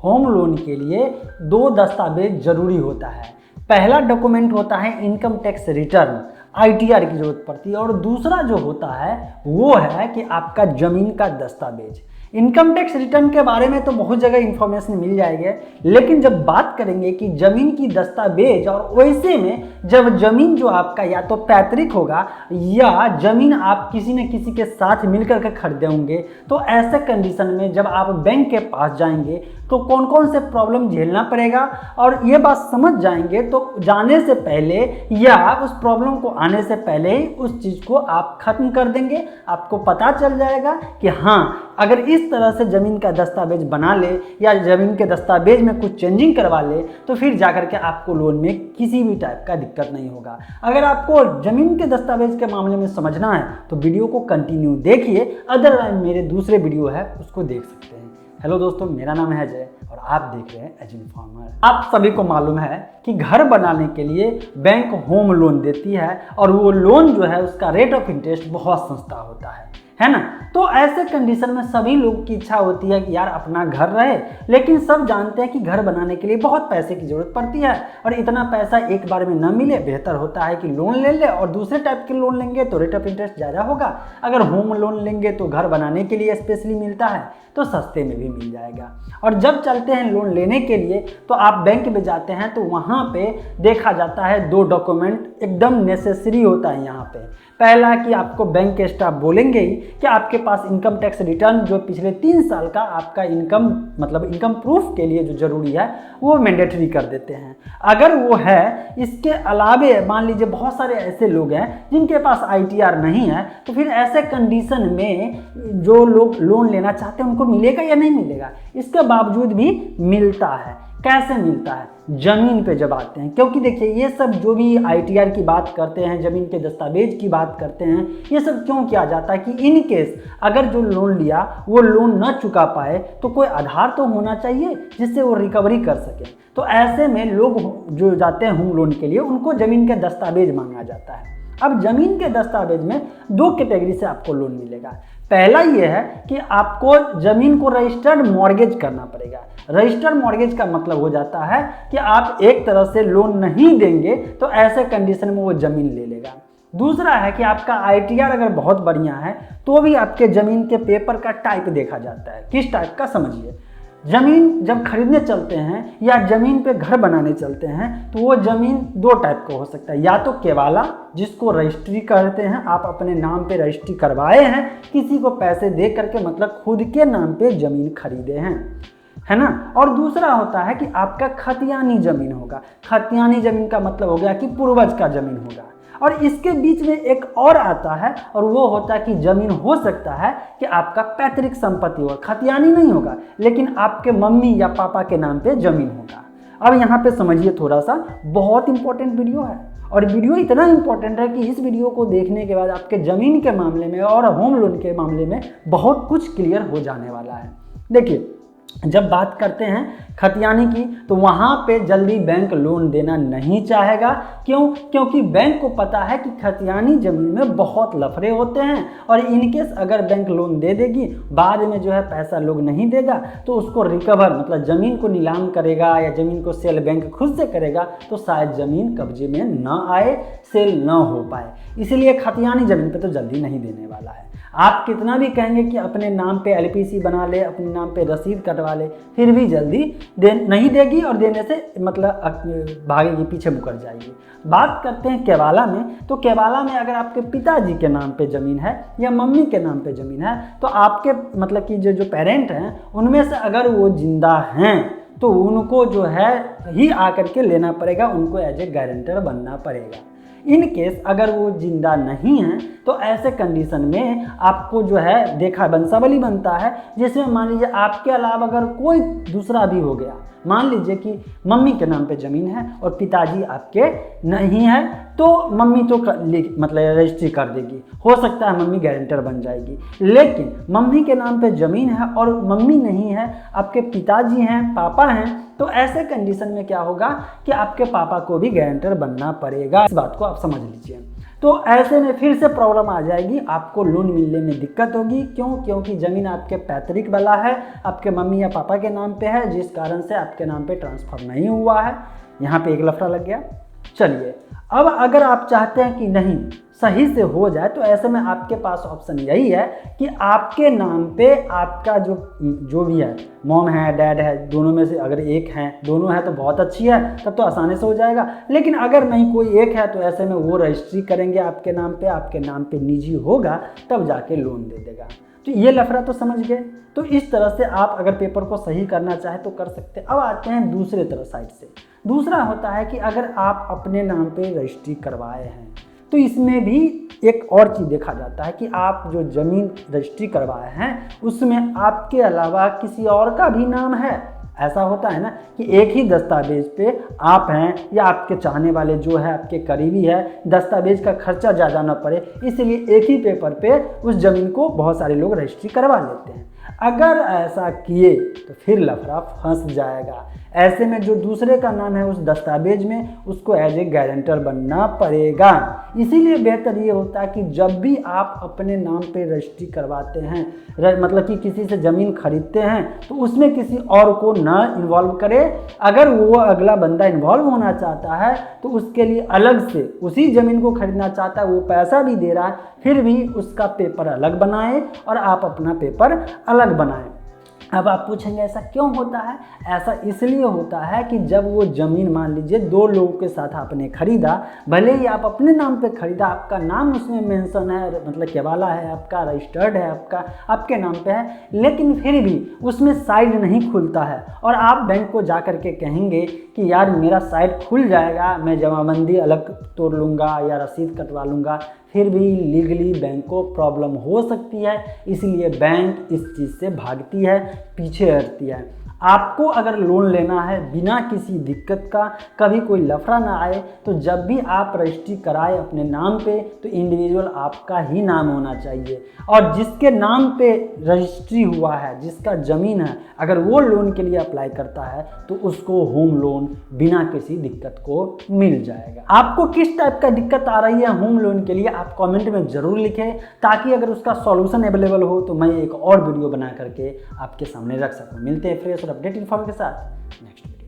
Home loan के लिए 2 दस्तावेज जरूरी होता है। पहला डॉक्यूमेंट होता है इनकम टैक्स रिटर्न, ITR की जरूरत पड़ती है, और दूसरा जो होता है वो है कि आपका जमीन का दस्तावेज। इनकम टैक्स रिटर्न के बारे में तो बहुत जगह इंफॉर्मेशन मिल जाएगी, लेकिन जब बात करेंगे कि जमीन की दस्तावेज, और वैसे में जब जमीन जो आपका या तो पैतृक होगा या जमीन आप किसी न किसी के साथ मिलकर के खरीदे होंगे, तो ऐसे कंडीशन में जब आप बैंक के पास जाएंगे तो कौन कौन से प्रॉब्लम झेलना पड़ेगा, और ये बात समझ जाएंगे तो जाने से पहले या उस प्रॉब्लम को आने से पहले ही उस चीज़ को आप खत्म कर देंगे। आपको पता चल जाएगा कि हाँ, अगर इस तरह से ज़मीन का दस्तावेज बना ले या ज़मीन के दस्तावेज में कुछ चेंजिंग करवा ले तो फिर जाकर के आपको लोन में किसी भी टाइप का दिक्कत नहीं होगा। अगर आपको ज़मीन के दस्तावेज के मामले में समझना है तो वीडियो को कंटिन्यू देखिए, अदरवाइज मेरे दूसरे वीडियो है उसको देख सकते हैं। हेलो दोस्तों, मेरा नाम है अजय और आप देख रहे हैं एज इन्फॉर्मर। आप सभी को मालूम है कि घर बनाने के लिए बैंक होम लोन देती है, और वो लोन जो है उसका रेट ऑफ इंटरेस्ट बहुत सस्ता होता है ना। तो ऐसे कंडीशन में सभी लोग की इच्छा होती है कि यार अपना घर रहे, लेकिन सब जानते हैं कि घर बनाने के लिए बहुत पैसे की ज़रूरत पड़ती है, और इतना पैसा एक बार में न मिले, बेहतर होता है कि लोन ले ले, और दूसरे टाइप के लोन लेंगे तो रेट ऑफ इंटरेस्ट ज़्यादा होगा। अगर होम लोन लेंगे तो घर बनाने के लिए स्पेशली मिलता है तो सस्ते में भी मिल जाएगा। और जब चलते हैं लोन लेने के लिए तो आप बैंक में जाते हैं तो वहाँ पे देखा जाता है 2 डॉक्यूमेंट एकदम नेसेसरी होता है यहाँ पे। पहला कि आपको बैंक के स्टाफ बोलेंगे ही कि आपके पास इनकम टैक्स रिटर्न जो पिछले 3 साल का आपका इनकम मतलब इनकम प्रूफ के लिए जो ज़रूरी है वो मैंडेटरी कर देते हैं। अगर वो है, इसके अलावे मान लीजिए बहुत सारे ऐसे लोग हैं जिनके पास ITR नहीं है, तो फिर ऐसे कंडीशन में जो लोग लोन लेना चाहते हैं उनको मिलेगा या नहीं मिलेगा? इसके बावजूद भी मिलता है। कैसे मिलता है? ज़मीन पे जब आते हैं, क्योंकि देखिए ये सब जो भी ITR की बात करते हैं, ज़मीन के दस्तावेज की बात करते हैं, ये सब क्यों किया जाता है कि इन केस अगर जो लोन लिया वो लोन न चुका पाए तो कोई आधार तो होना चाहिए जिससे वो रिकवरी कर सके। तो ऐसे में लोग जो जाते हैं होम लोन के लिए उनको ज़मीन के दस्तावेज मांगा जाता है। अब ज़मीन के दस्तावेज में 2 कैटेगरी से आपको लोन मिलेगा। पहला ये है कि आपको ज़मीन को रजिस्टर्ड मॉर्गेज करना पड़ेगा। रजिस्टर्ड मॉर्गेज का मतलब हो जाता है कि आप एक तरह से लोन नहीं देंगे तो ऐसे कंडीशन में वो ज़मीन ले लेगा। दूसरा है कि आपका ITR अगर बहुत बढ़िया है तो भी आपके ज़मीन के पेपर का टाइप देखा जाता है। किस टाइप का? समझिए, ज़मीन जब खरीदने चलते हैं या ज़मीन पे घर बनाने चलते हैं तो वो ज़मीन 2 टाइप का हो सकता है। या तो केवाला, जिसको रजिस्ट्री कहते हैं, आप अपने नाम पे रजिस्ट्री करवाए हैं, किसी को पैसे दे करके मतलब खुद के नाम पे ज़मीन खरीदे हैं, है ना। और दूसरा होता है कि आपका खतियानी ज़मीन होगा। खतियानी ज़मीन का मतलब हो गया कि पूर्वज का ज़मीन होगा। और इसके बीच में एक और आता है और वो होता है कि ज़मीन हो सकता है कि आपका पैतृक संपत्ति होगा, खतियानी नहीं होगा, लेकिन आपके मम्मी या पापा के नाम पे ज़मीन होगा। अब यहाँ पे समझिए थोड़ा सा, बहुत इंपॉर्टेंट वीडियो है, और वीडियो इतना इंपॉर्टेंट है कि इस वीडियो को देखने के बाद आपके ज़मीन के मामले में और होम लोन के मामले में बहुत कुछ क्लियर हो जाने वाला है। देखिए, जब बात करते हैं खतियानी की तो वहाँ पे जल्दी बैंक लोन देना नहीं चाहेगा। क्यों? क्योंकि बैंक को पता है कि खतियानी ज़मीन में बहुत लफड़े होते हैं, और इनकेस अगर बैंक लोन दे देगी, बाद में जो है पैसा लोग नहीं देगा तो उसको रिकवर मतलब ज़मीन को नीलाम करेगा या ज़मीन को सेल बैंक खुद से करेगा तो शायद ज़मीन कब्जे में न आए, सेल न हो पाए। इसलिए खतियानी ज़मीन पे तो जल्दी नहीं देने वाला है। आप कितना भी कहेंगे कि अपने नाम पे LPC बना ले, अपने नाम पे रसीद कटवा ले, फिर भी जल्दी नहीं देगी, और देने से मतलब भागेगी, पीछे मुकर जाएगी। बात करते हैं केवाला में, तो केवाला में अगर आपके पिताजी के नाम पे ज़मीन है या मम्मी के नाम पे ज़मीन है तो आपके मतलब कि जो पेरेंट हैं उनमें से अगर वो जिंदा हैं तो उनको जो है ही आकर के लेना पड़ेगा, उनको एज ए गारंटर बनना पड़ेगा। इन केस अगर वो जिंदा नहीं है तो ऐसे कंडीशन में आपको जो है देखा वंशावली बनता है, जिसमें मान लीजिए आपके अलावा अगर कोई दूसरा भी हो गया, मान लीजिए कि मम्मी के नाम पे ज़मीन है और पिताजी आपके नहीं है, तो मम्मी तो मतलब रजिस्ट्री कर देगी, हो सकता है मम्मी गारंटर बन जाएगी। लेकिन मम्मी के नाम पे ज़मीन है और मम्मी नहीं है, आपके पिताजी हैं, पापा हैं, तो ऐसे कंडीशन में क्या होगा कि आपके पापा को भी गारंटर बनना पड़ेगा। इस बात को आप समझ लीजिए। तो ऐसे में फिर से प्रॉब्लम आ जाएगी, आपको लोन मिलने में दिक्कत होगी। क्यों? क्योंकि ज़मीन आपके पैतृक वाला है, आपके मम्मी या पापा के नाम पे है, जिस कारण से आपके नाम पे ट्रांसफ़र नहीं हुआ है। यहाँ पे एक लफड़ा लग गया। चलिए, अब अगर आप चाहते हैं कि नहीं सही से हो जाए, तो ऐसे में आपके पास ऑप्शन यही है कि आपके नाम पे आपका जो भी है, मॉम है, डैड है, दोनों में से अगर एक है, दोनों है तो बहुत अच्छी है, तब तो आसानी से हो जाएगा। लेकिन अगर नहीं कोई एक है, तो ऐसे में वो रजिस्ट्री करेंगे आपके नाम पे निजी होगा, तब जाके लोन दे देगा। तो ये लफड़ा तो समझ गए। तो इस तरह से आप अगर पेपर को सही करना चाहें तो कर सकते हैं। अब आते हैं दूसरे तरह साइड से। दूसरा होता है कि अगर आप अपने नाम पे रजिस्ट्री करवाए हैं, तो इसमें भी एक और चीज़ देखा जाता है कि आप जो ज़मीन रजिस्ट्री करवाए हैं उसमें आपके अलावा किसी और का भी नाम है। ऐसा होता है ना कि एक ही दस्तावेज पे आप हैं या आपके चाहने वाले जो है, आपके करीबी है, दस्तावेज का खर्चा ज़्यादा ना पड़े, इसलिए एक ही पेपर पे उस ज़मीन को बहुत सारे लोग रजिस्ट्री करवा लेते हैं। अगर ऐसा किए तो फिर लफड़ा फंस जाएगा। ऐसे में जो दूसरे का नाम है उस दस्तावेज में, उसको एज ए गारंटर बनना पड़ेगा। इसीलिए बेहतर ये होता है कि जब भी आप अपने नाम पे रजिस्ट्री करवाते हैं, मतलब कि किसी से ज़मीन खरीदते हैं, तो उसमें किसी और को ना इन्वॉल्व करें। अगर वो अगला बंदा इन्वॉल्व होना चाहता है तो उसके लिए अलग से, उसी ज़मीन को खरीदना चाहता है, वो पैसा भी दे रहा है, फिर भी उसका पेपर अलग बनाएं और आप अपना पेपर अलग बनाएं। अब आप पूछेंगे ऐसा क्यों होता है? ऐसा इसलिए होता है कि जब वो ज़मीन, मान लीजिए 2 लोगों के साथ आपने खरीदा, भले ही आप अपने नाम पे खरीदा, आपका नाम उसमें मेंशन है, मतलब केवाला है आपका, रजिस्टर्ड है आपके नाम पे है, लेकिन फिर भी उसमें साइड नहीं खुलता है और आप बैंक को जा कर के कहेंगे कि यार मेरा साइड खुल जाएगा, मैं जमाबंदी अलग तोड़ लूँगा या रसीद कटवा लूँगा, फिर भी लीगली बैंक को प्रॉब्लम हो सकती है। इसलिए बैंक इस चीज़ से भागती है, पीछे हटती है। आपको अगर लोन लेना है बिना किसी दिक्कत का, कभी कोई लफड़ा ना आए, तो जब भी आप रजिस्ट्री कराए अपने नाम पे, तो इंडिविजुअल आपका ही नाम होना चाहिए। और जिसके नाम पे रजिस्ट्री हुआ है, जिसका ज़मीन है, अगर वो लोन के लिए अप्लाई करता है तो उसको होम लोन बिना किसी दिक्कत को मिल जाएगा। आपको किस टाइप का दिक्कत आ रही है होम लोन के लिए, आप कमेंट में ज़रूर लिखें, ताकि अगर उसका सॉल्यूशन अवेलेबल हो तो मैं एक और वीडियो बना करके आपके सामने रख सकूँ। मिलते हैं फ्रेश और अपडेट इन्फॉर्मेशन के साथ नेक्स्ट वीडियो।